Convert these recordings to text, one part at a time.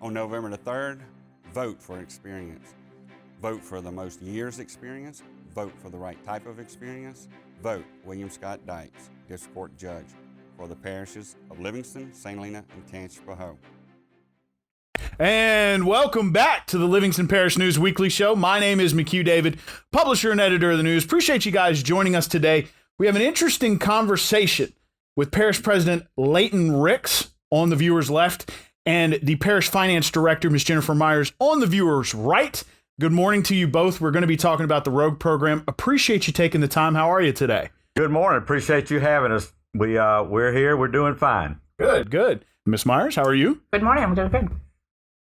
On November the 3rd, vote for experience. Vote for the most years experience. Vote for the right type of experience. Vote William Scott Dykes, District Court Judge, for the parishes of Livingston, St. Helena, and Tangipahoa. And welcome back to the Livingston Parish News Weekly Show. My name is McHugh David, publisher and editor of the news. Appreciate you guys joining us today. We have an interesting conversation with Parish President Layton Ricks on the viewer's left and the Parish Finance Director, Ms. Jennifer Meyers, on the viewer's right. Good morning to you both. We're going to be talking about the Rogue program. Appreciate you taking the time. How are you today? Good morning. Appreciate you having us. We're here. We're doing fine. Good. Ms. Meyers, how are you? Good morning. I'm doing good.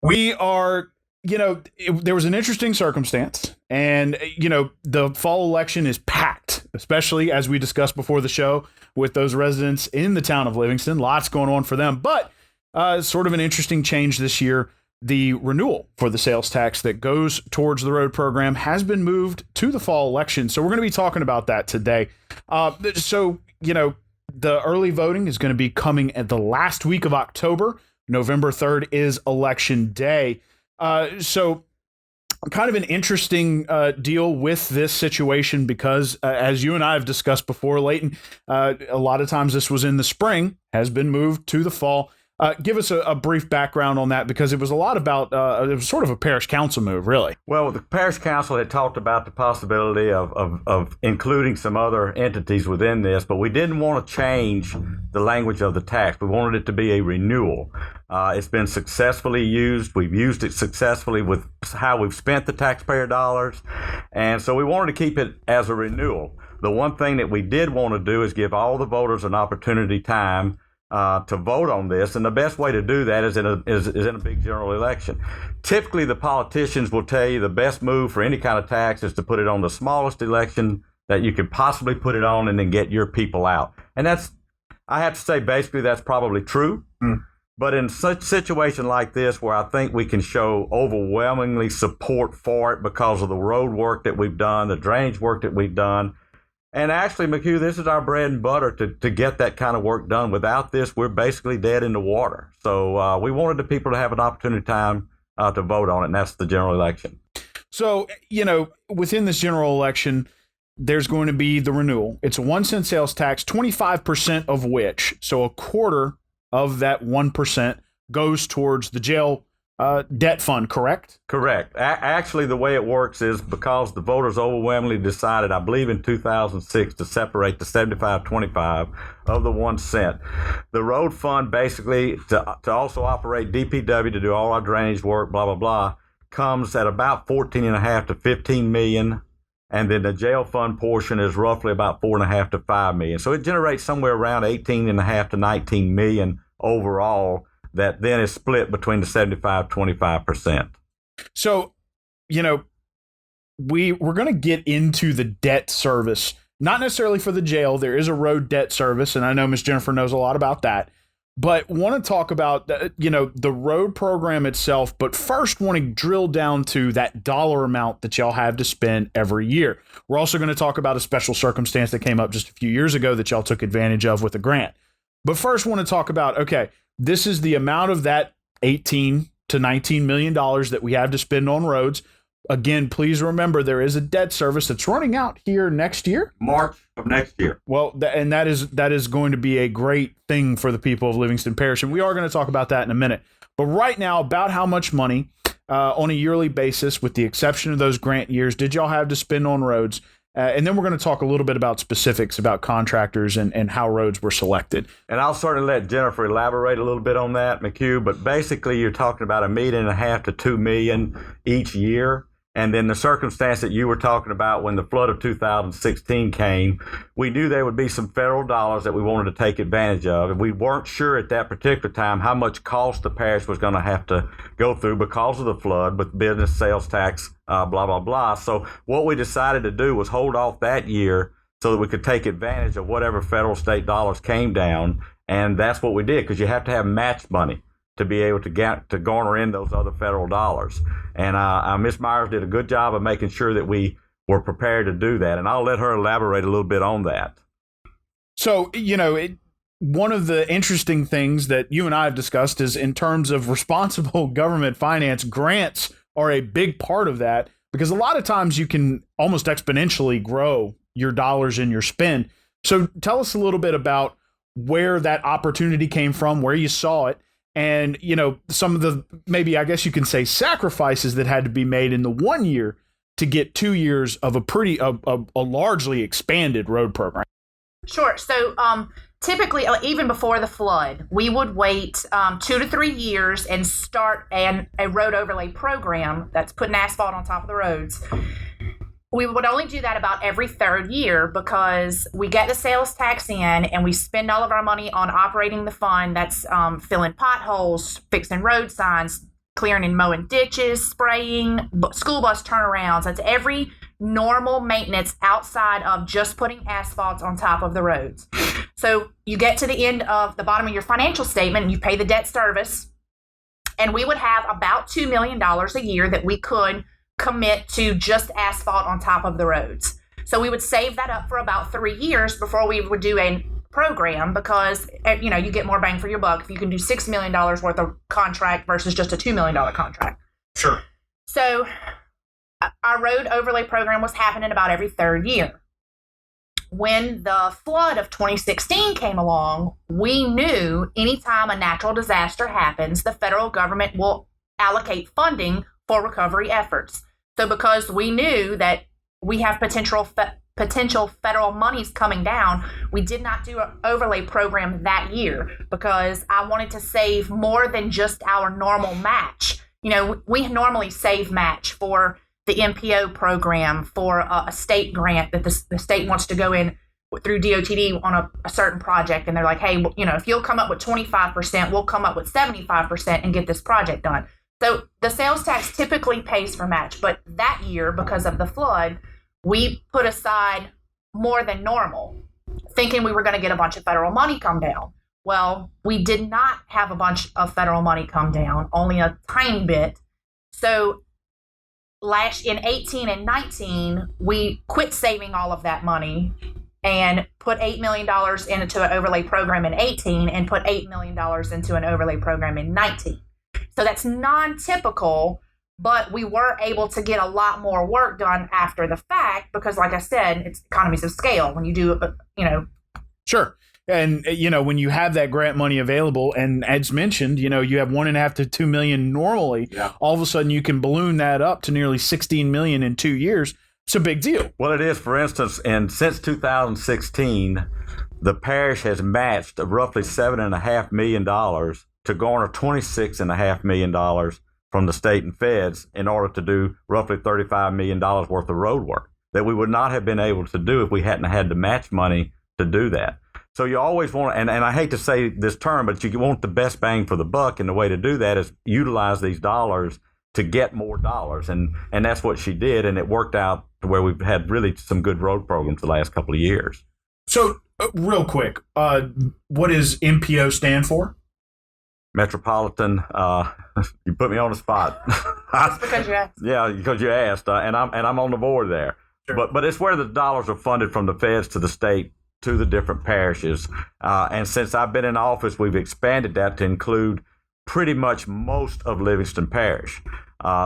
We are, there was an interesting circumstance, and, the fall election is packed, especially as we discussed before the show with those residents in the town of Livingston. Lots going on for them, but sort of an interesting change this year. The renewal for the sales tax that goes towards the road program has been moved to the fall election. So we're going to be talking about that today. The early voting is going to be coming at the last week of October. November 3rd is election day. So kind of an interesting deal with this situation because as you and I have discussed before, Layton, a lot of times this was in the spring, has been moved to the fall. Give us a brief background on that because it was a lot about, it was sort of a parish council move, really. Well, the parish council had talked about the possibility of including some other entities within this, but we didn't want to change the language of the tax. We wanted it to be a renewal. It's been successfully used. We've used it successfully with how we've spent the taxpayer dollars. And so we wanted to keep it as a renewal. The one thing that we did want to do is give all the voters an opportunity time to vote on this, and the best way to do that is in a big general election. Typically, the politicians will tell you the best move for any kind of tax is to put it on the smallest election that you could possibly put it on, and then get your people out. And I have to say, basically, that's probably true. But in such situation like this, where I think we can show overwhelmingly support for it because of the road work that we've done, the drainage work that we've done. And actually, McHugh, this is our bread and butter to get that kind of work done. Without this, we're basically dead in the water. So we wanted the people to have an opportunity time to vote on it, and that's the general election. So, within this general election, there's going to be the renewal. It's a 1 cent sales tax, 25% of which, so a quarter of that 1% goes towards the jail debt fund, correct? Correct. Actually, the way it works is because the voters overwhelmingly decided, I believe in 2006, to separate the 75-25 of the 1 cent. The road fund basically, to also operate DPW, to do all our drainage work, blah, blah, blah, comes at about 14.5 to 15 million. And then the jail fund portion is roughly about 4.5 to 5 million. So it generates somewhere around 18.5 to 19 million overall. That then is split between the 75-25%. So, we're going to get into the debt service, not necessarily for the jail. There is a road debt service, and I know Ms. Jennifer knows a lot about that. But want to talk about, the road program itself. But first, want to drill down to that dollar amount that y'all have to spend every year. We're also going to talk about a special circumstance that came up just a few years ago that y'all took advantage of with a grant. But first, want to talk about, this is the amount of that $18 to $19 million that we have to spend on roads. Again, please remember there is a debt service that's running out here next year. March of next year. Well, and that is going to be a great thing for the people of Livingston Parish. And we are going to talk about that in a minute. But right now, about how much money on a yearly basis, with the exception of those grant years, did y'all have to spend on roads? And then we're going to talk a little bit about specifics about contractors and how roads were selected. And I'll certainly let Jennifer elaborate a little bit on that, McHugh. But basically, you're talking about $1.5 million to $2 million each year. And then the circumstance that you were talking about when the flood of 2016 came, we knew there would be some federal dollars that we wanted to take advantage of. And we weren't sure at that particular time how much cost the parish was going to have to go through because of the flood with business sales tax, blah, blah, blah. So what we decided to do was hold off that year so that we could take advantage of whatever federal state dollars came down. And that's what we did, because you have to have match money to be able to garner in those other federal dollars. And Ms. Meyers did a good job of making sure that we were prepared to do that. And I'll let her elaborate a little bit on that. So, one of the interesting things that you and I have discussed is in terms of responsible government finance, grants are a big part of that, because a lot of times you can almost exponentially grow your dollars and your spend. So tell us a little bit about where that opportunity came from, where you saw it, and, some of the, maybe I guess you can say, sacrifices that had to be made in the 1 year to get 2 years of a largely expanded road program. Sure. So typically, even before the flood, we would wait 2 to 3 years and start a road overlay program that's putting asphalt on top of the roads. We would only do that about every third year because we get the sales tax in and we spend all of our money on operating the fund. That's filling potholes, fixing road signs, clearing and mowing ditches, spraying, school bus turnarounds. That's every normal maintenance outside of just putting asphalt on top of the roads. So you get to the end of the bottom of your financial statement and you pay the debt service, and we would have about $2 million a year that we could commit to just asphalt on top of the roads. So we would save that up for about 3 years before we would do a program, because you get more bang for your buck if you can do $6 million worth of contract versus just a $2 million contract. Sure. So our road overlay program was happening about every third year. When the flood of 2016 came along, we knew anytime a natural disaster happens, the federal government will allocate funding for recovery efforts. So because we knew that we have potential federal monies coming down, we did not do an overlay program that year because I wanted to save more than just our normal match. We normally save match for the MPO program, for a state grant that the state wants to go in through DOTD on a certain project. And they're like, hey, if you'll come up with 25%, we'll come up with 75% and get this project done. So the sales tax typically pays for match. But that year, because of the flood, we put aside more than normal, thinking we were going to get a bunch of federal money come down. Well, we did not have a bunch of federal money come down, only a tiny bit. So in 18 and 19, we quit saving all of that money and put $8 million into an overlay program in 18 and put $8 million into an overlay program in 19. So that's non-typical, but we were able to get a lot more work done after the fact because, like I said, it's economies of scale when you do, Sure. And, when you have that grant money available, and as mentioned, you have 1.5 to 2 million normally, all of a sudden you can balloon that up to nearly 16 million in 2 years. It's a big deal. Well, it is. For instance, and since 2016, the parish has matched roughly $7.5 million to garner $26.5 million from the state and feds in order to do roughly $35 million worth of road work that we would not have been able to do if we hadn't had the match money to do that. So you always want, and I hate to say this term, but you want the best bang for the buck, and the way to do that is utilize these dollars to get more dollars, and that's what she did, and it worked out to where we've had really some good road programs the last couple of years. So, real quick, what does MPO stand for? Metropolitan. You put me on the spot. Just because you asked. Yeah, because you asked, and I'm on the board there. Sure. But it's where the dollars are funded from the feds to the state to the different parishes. And since I've been in office, we've expanded that to include pretty much most of Livingston Parish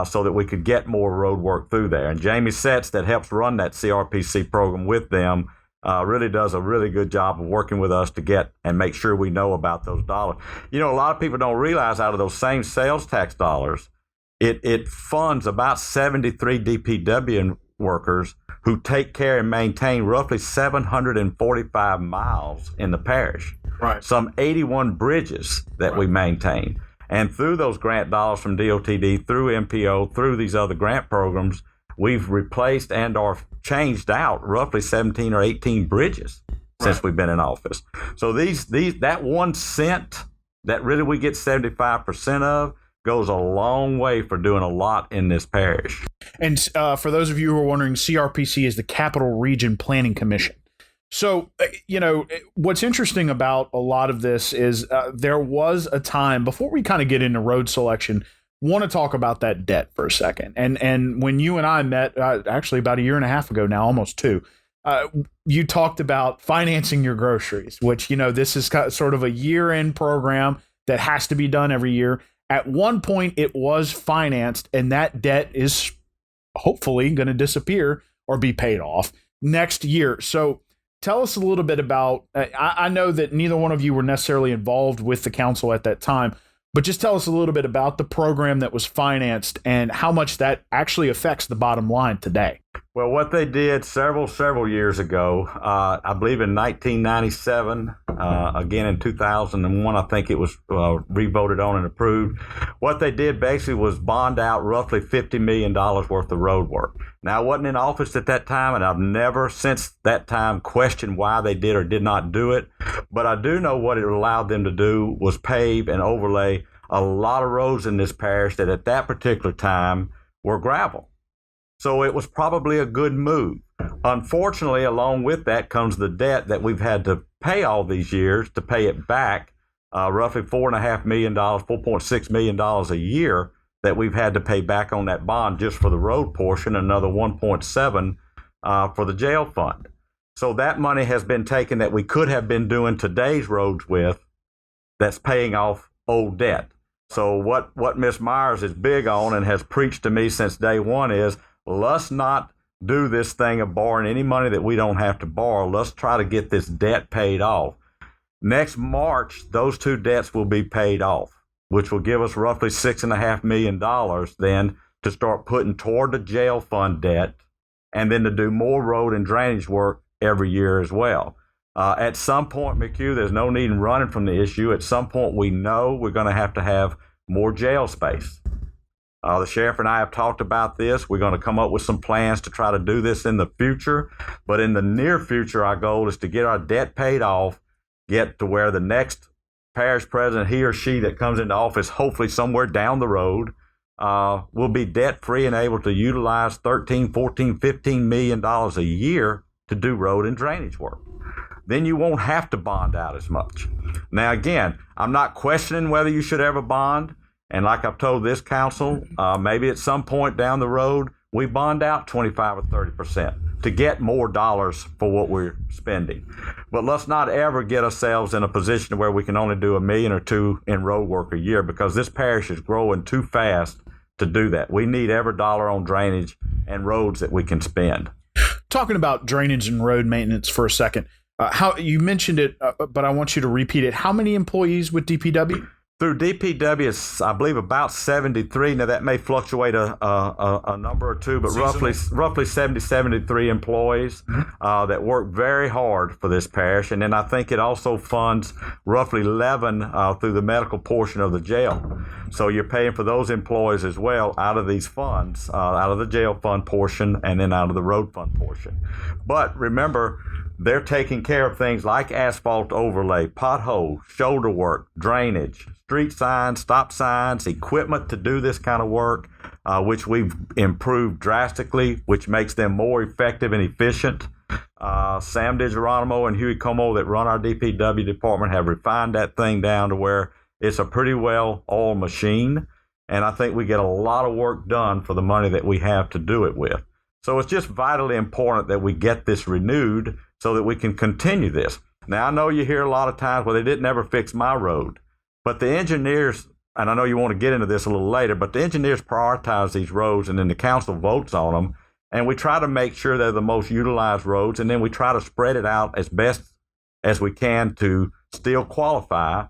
so that we could get more road work through there. And Jamie Setz, that helps run that CRPC program with them, really does a really good job of working with us to get and make sure we know about those dollars. A lot of people don't realize out of those same sales tax dollars, it funds about 73 DPW workers who take care and maintain roughly 745 miles in the parish. Right. Some 81 bridges that we maintain. And through those grant dollars from DOTD, through MPO, through these other grant programs, we've replaced and or changed out roughly 17 or 18 bridges since we've been in office. So that 1 cent that really we get 75% of goes a long way for doing a lot in this parish. And for those of you who are wondering, CRPC is the Capital Region Planning Commission. So, what's interesting about a lot of this is there was a time, before we kind of get into road selection, want to talk about that debt for a second. And when you and I met, actually about 1.5 years ago now, almost 2, you talked about financing your groceries, which, this is sort of a year-end program that has to be done every year. At one point, it was financed, and that debt is hopefully going to disappear or be paid off next year. So tell us a little bit about, I know that neither one of you were necessarily involved with the council at that time, but just tell us a little bit about the program that was financed and how much that actually affects the bottom line today. Well, what they did several years ago, I believe in 1997, again in 2001, I think it was re-voted on and approved. What they did basically was bond out roughly $50 million worth of road work. Now, I wasn't in office at that time, and I've never since that time questioned why they did or did not do it. But I do know what it allowed them to do was pave and overlay a lot of roads in this parish that at that particular time were gravel. So it was probably a good move. Unfortunately, along with that comes the debt that we've had to pay all these years to pay it back, roughly $4.5 million, $4.6 million a year that we've had to pay back on that bond just for the road portion, another 1.7 for the jail fund. So that money has been taken that we could have been doing today's roads with, that's paying off old debt. So what Ms. Meyers is big on and has preached to me since day one is, let's not do this thing of borrowing any money that we don't have to borrow. Let's try to get this debt paid off. Next March, those two debts will be paid off, which will give us roughly $6.5 million then to start putting toward the jail fund debt and then to do more road and drainage work every year as well. At some point, McHugh, there's no need in running from the issue. At some point, we know we're going to have more jail space. The sheriff and I have talked about this. We're going to come up with some plans to try to do this in the future. But in the near future, our goal is to get our debt paid off, get to where the next parish president, he or she that comes into office, hopefully somewhere down the road, will be debt-free and able to utilize $13, $14, $15 million a year to do road and drainage work. Then you won't have to bond out as much. Now, again, I'm not questioning whether you should ever bond. And like I've told this council, maybe at some point down the road, we bond out 25 or 30% to get more dollars for what we're spending. But let's not ever get ourselves in a position where we can only do $1 million or $2 million in road work a year, because this parish is growing too fast to do that. We need every dollar on drainage and roads that we can spend. Talking about drainage and road maintenance for a second, how you mentioned it, but I want you to repeat it. How many employees with DPW? Through DPW, it's, I believe, about 73. Now, that may fluctuate a number or two, but roughly 73 employees that work very hard for this parish. And then I think it also funds roughly 11 through the medical portion of the jail. So you're paying for those employees as well out of these funds, out of the jail fund portion and then out of the road fund portion. But remember, they're taking care of things like asphalt overlay, potholes, shoulder work, drainage, street signs, stop signs, equipment to do this kind of work, which we've improved drastically, which makes them more effective and efficient. Sam DiGeronimo and Huey Como that run our DPW department have refined that thing down to where it's a pretty well-oiled machine, and I think we get a lot of work done for the money that we have to do it with. So it's just vitally important that we get this renewed so that we can continue this. Now, I know you hear a lot of times, well, they didn't ever fix my road. But the engineers, and I know you want to get into this a little later, but the engineers prioritize these roads, and then the council votes on them. And we try to make sure they're the most utilized roads, and then we try to spread it out as best as we can to still qualify,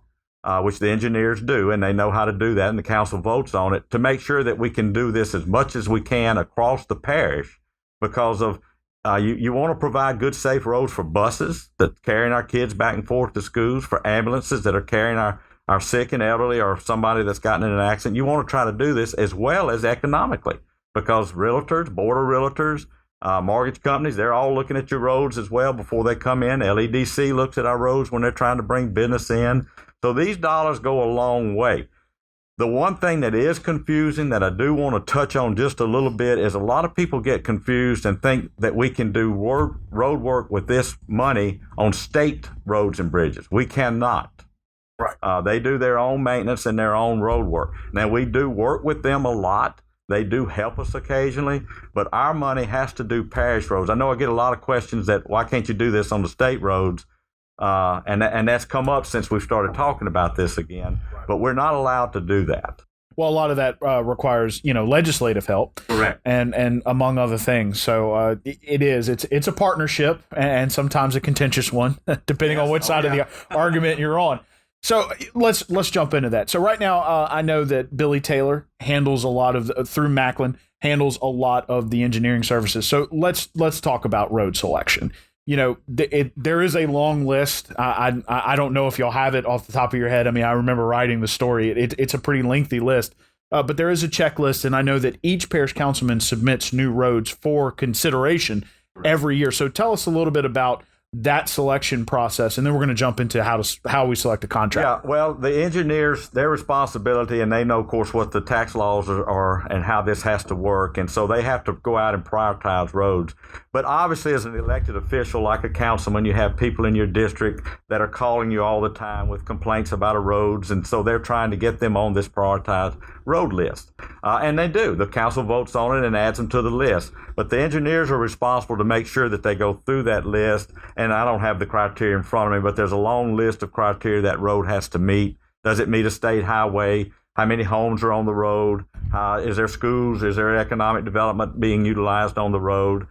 which the engineers do, and they know how to do that, and the council votes on it, to make sure that we can do this as much as we can across the parish, because of you want to provide good, safe roads for buses that are carrying our kids back and forth to schools, for ambulances that are carrying our sick and elderly or somebody that's gotten in an accident. You want to try to do this as well as economically, because realtors, board of realtors, mortgage companies, they're all looking at your roads as well before they come in. LEDC looks at our roads when they're trying to bring business in. So these dollars go a long way. The one thing that is confusing that I do want to touch on just a little bit is a lot of people get confused and think that we can do road work with this money on state roads and bridges. We cannot. Right. They do their own maintenance and their own road work. Now, we do work with them a lot. They do help us occasionally, but our money has to do parish roads. I know I get a lot of questions that why can't you do this on the state roads? And that's come up since we've started talking about this again, but we're not allowed to do that. Well, a lot of that requires, legislative help. Correct. And among other things. So it's a partnership and sometimes a contentious one, depending on which side of the argument you're on. So let's jump into that. So right now, I know that Billy Taylor handles a lot of through Macklin handles a lot of the engineering services. So let's talk about road selection. There is a long list. I don't know if y'all have it off the top of your head. I mean, I remember writing the story. It's a pretty lengthy list, but there is a checklist, and I know that each parish councilman submits new roads for consideration every year. So tell us a little bit about that selection process, and then we're going to jump into how we select a contract. Yeah, well, the engineers, their responsibility, and they know, of course, what the tax laws are and how this has to work, and so they have to go out and prioritize roads. But obviously, as an elected official, like a councilman, you have people in your district that are calling you all the time with complaints about roads, and so they're trying to get them on this prioritized road list. And they do. The council votes on it and adds them to the list. But the engineers are responsible to make sure that they go through that list. And I don't have the criteria in front of me, but there's a long list of criteria that road has to meet. Does it meet a state highway? How many homes are on the road? Is there schools? Is there economic development being utilized on the road?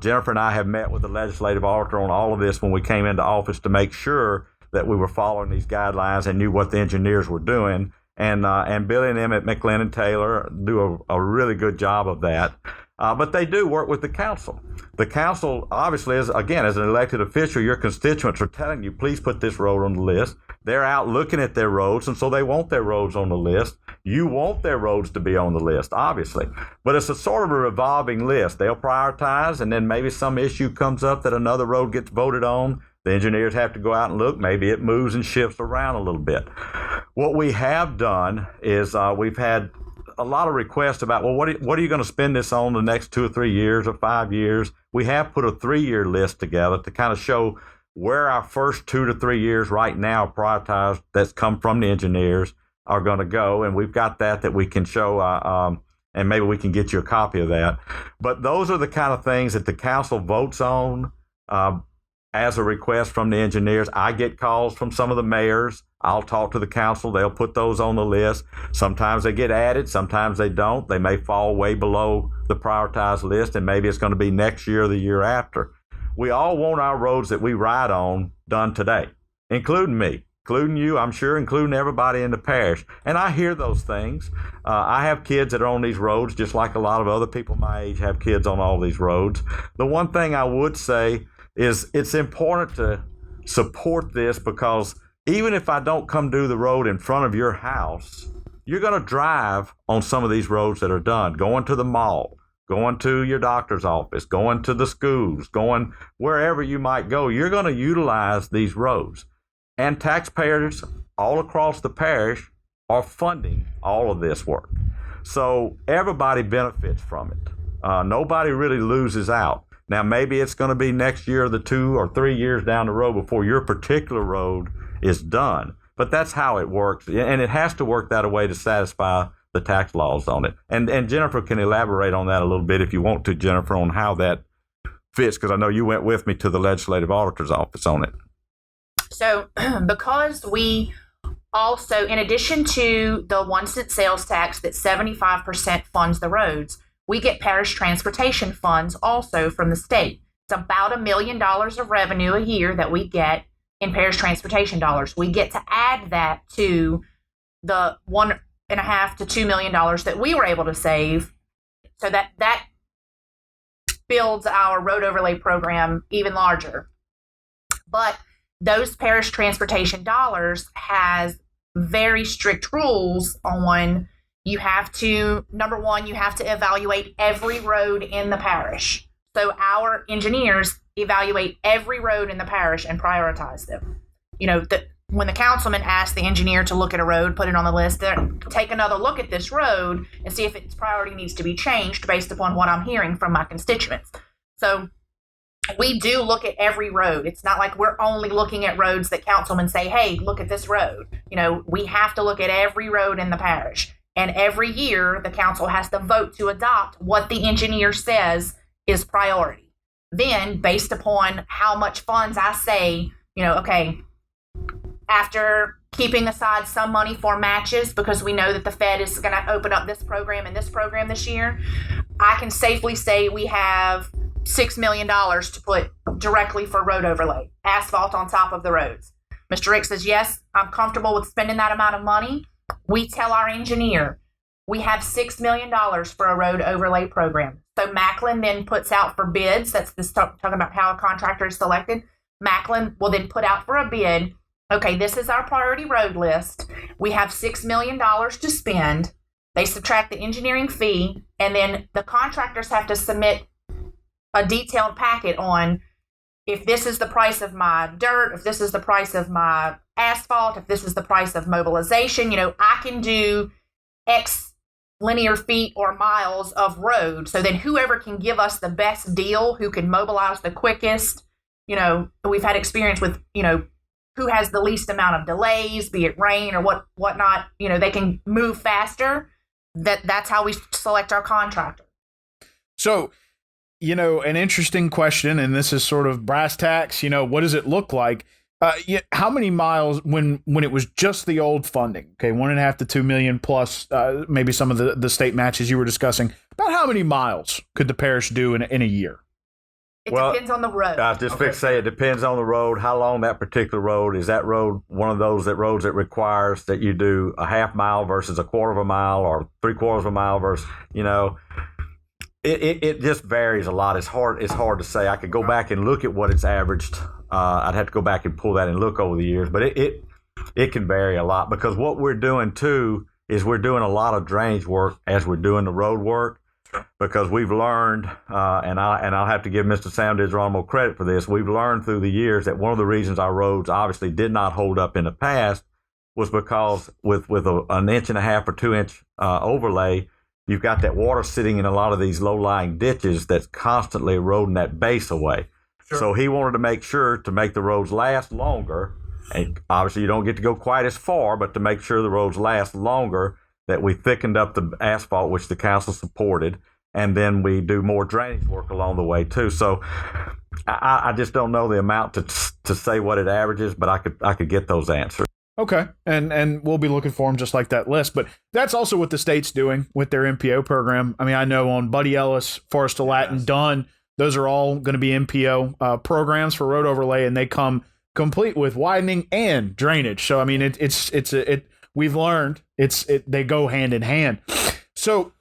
Jennifer and I have met with the legislative auditor on all of this when we came into office to make sure that we were following these guidelines and knew what the engineers were doing. And Billy and them at McLennan Taylor do a really good job of that. But they do work with the council. The council, obviously, as an elected official, your constituents are telling you, please put this road on the list. They're out looking at their roads, and so they want their roads on the list. You want their roads to be on the list, obviously. But it's a sort of a revolving list. They'll prioritize, and then maybe some issue comes up that another road gets voted on. The engineers have to go out and look. Maybe it moves and shifts around a little bit. What we have done is we've had a lot of requests about, well, what are you going to spend this on the next 2 or 3 years or 5 years? We have put a 3-year list together to kind of show where our first 2 to 3 years right now prioritized that's come from the engineers are going to go. And we've got that we can show, and maybe we can get you a copy of that. But those are the kind of things that the council votes on as a request from the engineers. I get calls from some of the mayors. I'll talk to the council. They'll put those on the list. Sometimes they get added. Sometimes they don't. They may fall way below the prioritized list, and maybe it's going to be next year or the year after. We all want our roads that we ride on done today, including me, including you, I'm sure, including everybody in the parish. And I hear those things. I have kids that are on these roads, just like a lot of other people my age have kids on all these roads. The one thing I would say is it's important to support this, because even if I don't come do the road in front of your house, you're going to drive on some of these roads that are done, going to the mall, going to your doctor's office, going to the schools, going wherever you might go. You're going to utilize these roads. And taxpayers all across the parish are funding all of this work. So everybody benefits from it. Nobody really loses out. Now, maybe it's going to be next year, the 2 or 3 years down the road before your particular road is done. But that's how it works. And it has to work that way to satisfy the tax laws on it. And Jennifer can elaborate on that a little bit if you want to, Jennifer, on how that fits, because I know you went with me to the legislative auditor's office on it. So because we also, in addition to the 1 cent sales tax that 75% funds the roads, we get parish transportation funds also from the state. It's about $1 million of revenue a year that we get in parish transportation dollars. We get to add that to the $1.5 to $2 million that we were able to save, so that builds our road overlay program even larger. But those parish transportation dollars has very strict rules on. You have to, number one, you have to evaluate every road in the parish. So our engineers evaluate every road in the parish and prioritize them. When the councilman asks the engineer to look at a road, put it on the list, take another look at this road and see if its priority needs to be changed based upon what I'm hearing from my constituents. So we do look at every road. It's not like we're only looking at roads that councilmen say, hey, look at this road. We have to look at every road in the parish. And every year, the council has to vote to adopt what the engineer says is priority. Then, based upon how much funds I say, okay, after keeping aside some money for matches, because we know that the Fed is going to open up this program and this program this year, I can safely say we have $6 million to put directly for road overlay, asphalt on top of the roads. Mr. Rick says, yes, I'm comfortable with spending that amount of money. We tell our engineer, we have $6 million for a road overlay program. So Macklin then puts out for bids. That's this talking about how a contractor is selected. Macklin will then put out for a bid. Okay, this is our priority road list. We have $6 million to spend. They subtract the engineering fee, and then the contractors have to submit a detailed packet on if this is the price of my dirt, if this is the price of my asphalt, if this is the price of mobilization. I can do X linear feet or miles of road. So then whoever can give us the best deal, who can mobilize the quickest, we've had experience with, who has the least amount of delays, be it rain or whatnot, they can move faster. That's how we select our contractor. So, an interesting question, and this is sort of brass tacks, what does it look like? How many miles when it was just the old funding? Okay, 1.5 to 2 million plus maybe some of the state matches you were discussing. About how many miles could the parish do in a year? It depends on the road. I was just fixed to say it depends on the road, how long that particular road is. That road one of those roads that requires that you do a half mile versus a quarter of a mile or 3/4 of a mile versus It just varies a lot. It's hard to say. I could go back and look at what it's averaged. I'd have to go back and pull that and look over the years, but it can vary a lot because what we're doing too is we're doing a lot of drainage work as we're doing the road work because we've learned, and I'll have to give Mr. Sam DiGeronimo credit for this. We've learned through the years that one of the reasons our roads obviously did not hold up in the past was because with an 1.5 or 2 inch overlay, you've got that water sitting in a lot of these low-lying ditches that's constantly eroding that base away. Sure. So he wanted to make sure to make the roads last longer, and obviously you don't get to go quite as far, but to make sure the roads last longer, that we thickened up the asphalt, which the council supported, and then we do more drainage work along the way too. So I just don't know the amount to say what it averages, but I could get those answers. Okay, and we'll be looking for them just like that list. But that's also what the state's doing with their MPO program. I mean, I know on Buddy Ellis, Forest to Layton, Dunn, those are all going to be MPO programs for road overlay, and they come complete with widening and drainage. So I mean, we've learned they go hand in hand. So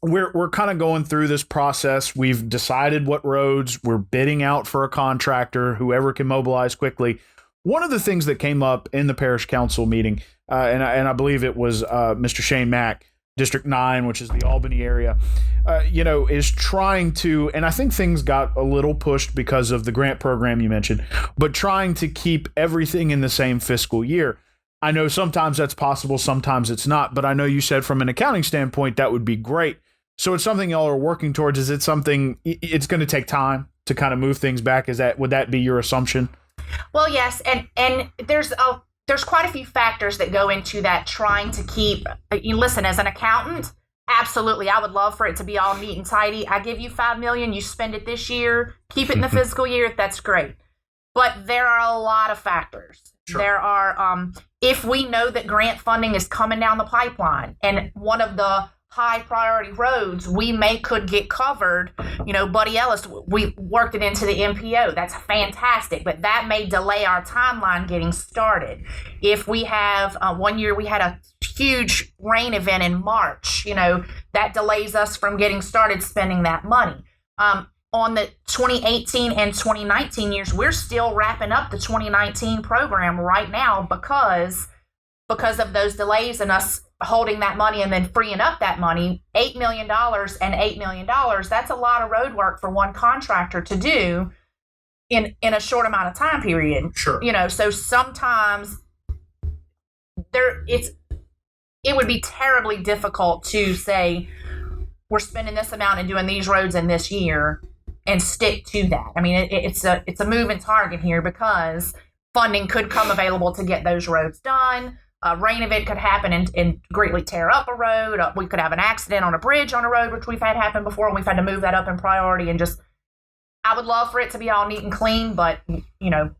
we're kind of going through this process. We've decided what roads we're bidding out for a contractor, whoever can mobilize quickly. One of the things that came up in the parish council meeting, and I believe it was Mr. Shane Mack, District 9, which is the Albany area, is trying to, and I think things got a little pushed because of the grant program you mentioned, but trying to keep everything in the same fiscal year. I know sometimes that's possible, sometimes it's not, but I know you said from an accounting standpoint that would be great. So it's something y'all are working towards. Is it something it's going to take time to kind of move things back? Would that be your assumption? Well, yes, and there's quite a few factors that go into that. Trying to keep, listen, as an accountant, absolutely, I would love for it to be all neat and tidy. I give you $5 million, you spend it this year, keep it in the fiscal year. That's great, but there are a lot of factors. Sure. There are, if we know that grant funding is coming down the pipeline, and one of the high priority roads could get covered. Buddy Ellis, we worked it into the MPO. That's fantastic, but that may delay our timeline getting started. If we have one year we had a huge rain event in March, that delays us from getting started spending that money. On the 2018 and 2019 years, we're still wrapping up the 2019 program right now because of those delays and us holding that money and then freeing up that money. $8 million and $8 million, that's a lot of road work for one contractor to do in a short amount of time period. Sure. So sometimes it would be terribly difficult to say we're spending this amount and doing these roads in this year and stick to that. I mean, it's a moving target here because funding could come available to get those roads done. a rain event could happen and greatly tear up a road. We could have an accident on a bridge on a road, which we've had happen before, and we've had to move that up in priority. And just, I would love for it to be all neat and clean, but,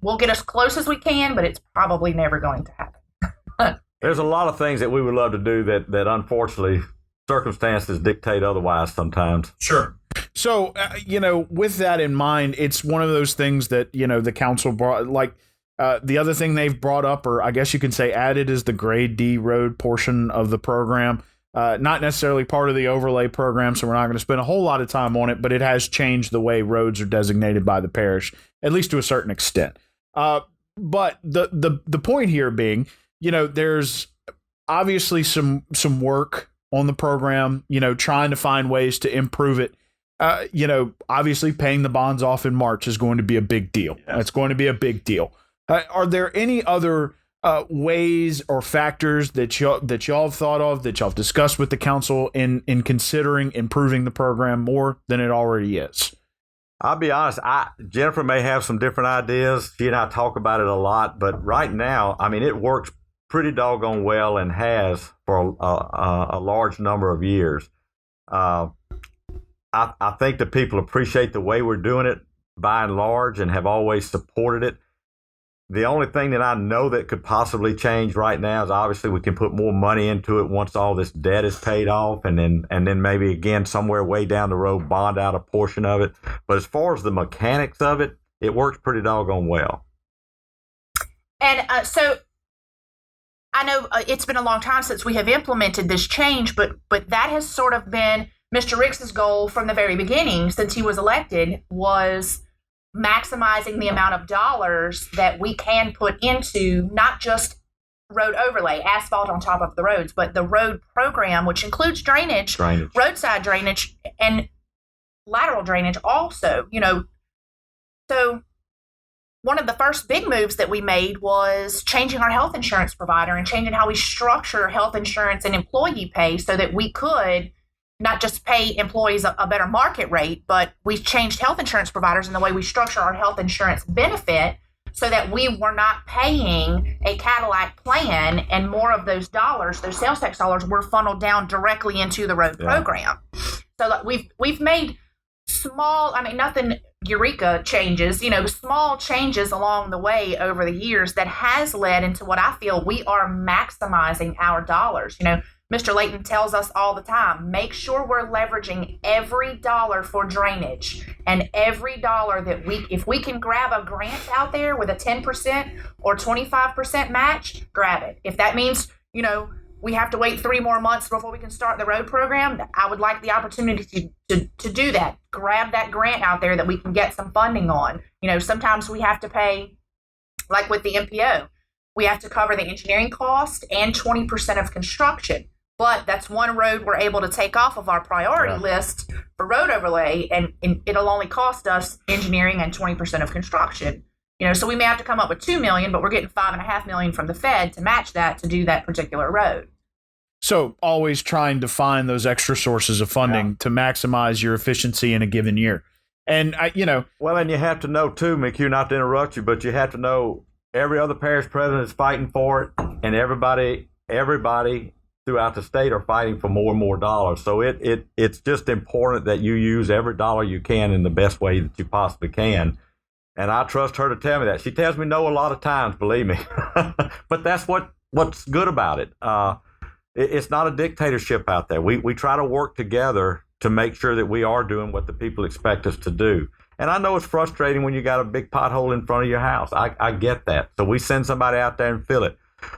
we'll get as close as we can, but it's probably never going to happen. There's a lot of things that we would love to do that unfortunately circumstances dictate otherwise sometimes. Sure. So, with that in mind, it's one of those things that, the council brought, like, the other thing they've brought up, or I guess you can say added, is the grade D road portion of the program. Not necessarily part of the overlay program, so we're not going to spend a whole lot of time on it, but it has changed the way roads are designated by the parish, at least to a certain extent. But the point here being, there's obviously some work on the program, trying to find ways to improve it. Obviously paying the bonds off in March is going to be a big deal. Yes. It's going to be a big deal. Are there any other ways or factors that y'all have thought of, that y'all have discussed with the council in considering improving the program more than it already is? I'll be honest, Jennifer may have some different ideas. She and I talk about it a lot, but right now, it works pretty doggone well and has for a large number of years. I think that people appreciate the way we're doing it by and large and have always supported it. The only thing that I know that could possibly change right now is obviously we can put more money into it once all this debt is paid off, and then maybe again somewhere way down the road bond out a portion of it. But as far as the mechanics of it, it works pretty doggone well. And so I know it's been a long time since we have implemented this change, but that has sort of been Mr. Ricks's goal from the very beginning since he was elected, was maximizing the amount of dollars that we can put into not just road overlay, asphalt on top of the roads, but the road program, which includes drainage, roadside drainage, and lateral drainage also. So one of the first big moves that we made was changing our health insurance provider and changing how we structure health insurance and employee pay so that we could not just pay employees a better market rate, but we changed health insurance providers in the way we structure our health insurance benefit so that we were not paying a Cadillac plan, and more of those dollars, those sales tax dollars, were funneled down directly into the road program. So we've made small, nothing eureka changes, small changes along the way over the years that has led into what I feel we are maximizing our dollars. Mr. Layton tells us all the time, make sure we're leveraging every dollar for drainage, and every dollar that if we can grab a grant out there with a 10% or 25% match, grab it. If that means, we have to wait 3 more months before we can start the road program, I would like the opportunity to do that. Grab that grant out there that we can get some funding on. Sometimes we have to pay, like with the MPO, we have to cover the engineering cost and 20% of construction. But that's one road we're able to take off of our priority list for road overlay, and it'll only cost us engineering and 20% of construction. So we may have to come up with $2 million, but we're getting $5.5 million from the Fed to match that to do that particular road. So always trying to find those extra sources of funding to maximize your efficiency in a given year. And well, and you have to know too, McHugh, not to interrupt you, but you have to know every other parish president is fighting for it, and everybody throughout the state are fighting for more and more dollars. So it's just important that you use every dollar you can in the best way that you possibly can. And I trust her to tell me that. She tells me no a lot of times, believe me. But that's what's good about it. It's not a dictatorship out there. We try to work together to make sure that we are doing what the people expect us to do. And I know it's frustrating when you got a big pothole in front of your house. I get that. So we send somebody out there and fill it.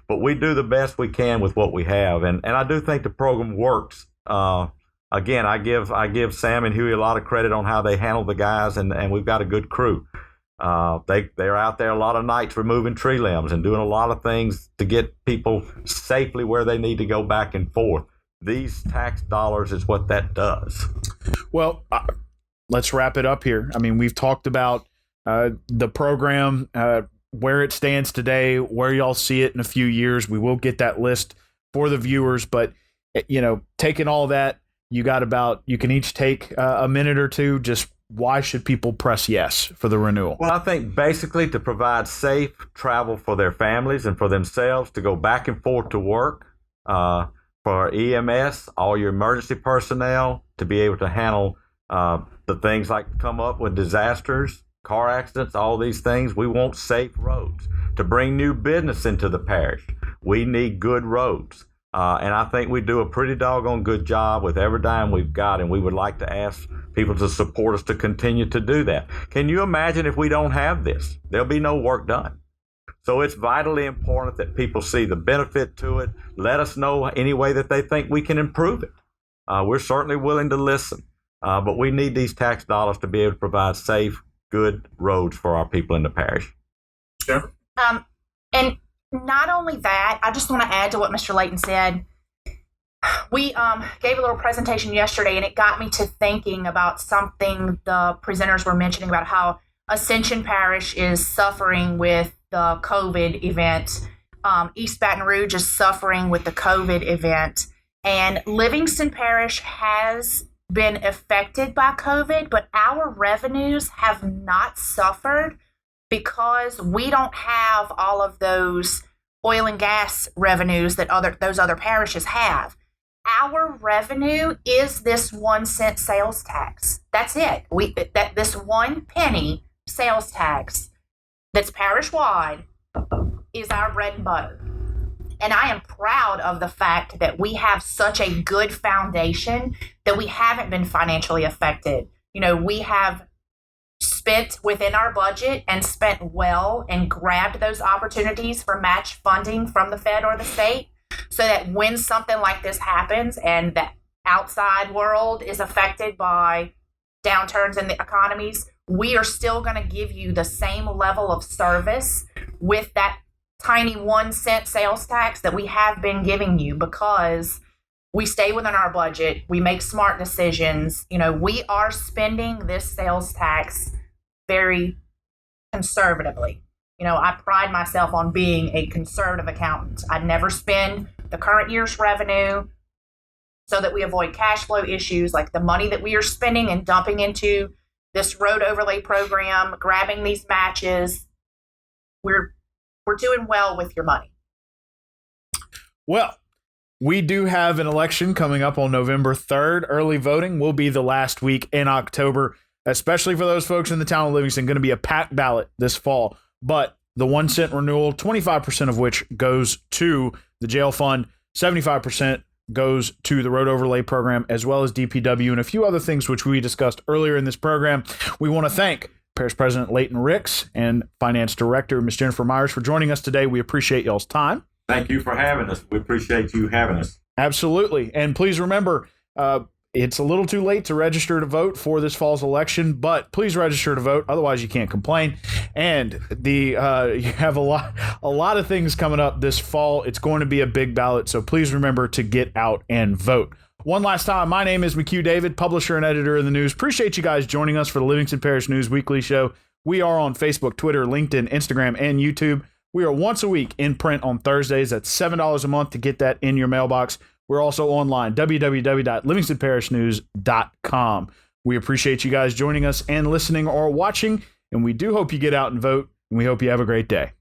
But we do the best we can with what we have, and I do think the program works. Again, I give Sam and Huey a lot of credit on how they handle the guys, and we've got a good crew. They're out there a lot of nights removing tree limbs and doing a lot of things to get people safely where they need to go back and forth. These tax dollars is what that does. Well, let's wrap it up here. We've talked about the program, where it stands today, where y'all see it in a few years. We will get that list for the viewers, but taking all that, you can each take a minute or two, just why should people press yes for the renewal? Well, I think basically to provide safe travel for their families and for themselves to go back and forth to work, for EMS, all your emergency personnel, to be able to handle the things like come up with disasters, car accidents, all these things. We want safe roads. To bring new business into the parish, we need good roads. And I think we do a pretty doggone good job with every dime we've got, and we would like to ask people to support us to continue to do that. Can you imagine if we don't have this? There'll be no work done. So it's vitally important that people see the benefit to it. Let us know any way that they think we can improve it. We're certainly willing to listen, but we need these tax dollars to be able to provide safe, good roads for our people in the parish. Sure. And not only that, I just want to add to what Mr. Layton said. We gave a little presentation yesterday, and it got me to thinking about something the presenters were mentioning about how Ascension Parish is suffering with the COVID event. East Baton Rouge is suffering with the COVID event. And Livingston Parish has been affected by COVID, but our revenues have not suffered because we don't have all of those oil and gas revenues that those other parishes have. Our revenue is this 1 cent sales tax. That's it. This 1 penny sales tax that's parish-wide is our bread and butter. And I am proud of the fact that we have such a good foundation that we haven't been financially affected. You know, we have spent within our budget and spent well and grabbed those opportunities for match funding from the Fed or the state, so that when something like this happens and the outside world is affected by downturns in the economies, we are still going to give you the same level of service with that tiny 1 cent sales tax that we have been giving you, because we stay within our budget. We make smart decisions. You know, we are spending this sales tax very conservatively. You know, I pride myself on being a conservative accountant. I never spend the current year's revenue so that we avoid cash flow issues, like the money that we are spending and dumping into this road overlay program, grabbing these matches. We're doing well with your money. Well, we do have an election coming up on November 3rd. Early voting will be the last week in October, especially for those folks in the town of Livingston. Going to be a packed ballot this fall. But the 1 cent renewal, 25% of which goes to the jail fund, 75% goes to the road overlay program, as well as DPW and a few other things which we discussed earlier in this program. We want to thank Parish President Layton Ricks and Finance Director Ms. Jennifer Meyers for joining us today. We appreciate y'all's time. Thank you for having us. We appreciate you having us. Absolutely. And please remember, it's a little too late to register to vote for this fall's election, but please register to vote. Otherwise, you can't complain. And you have a lot of things coming up this fall. It's going to be a big ballot, so please remember to get out and vote. One last time, my name is McHugh David, publisher and editor of the news. Appreciate you guys joining us for the Livingston Parish News Weekly Show. We are on Facebook, Twitter, LinkedIn, Instagram, and YouTube. We are once a week in print on Thursdays. That's $7 a month to get that in your mailbox. We're also online, www.livingstonparishnews.com. We appreciate you guys joining us and listening or watching, and we do hope you get out and vote, and we hope you have a great day.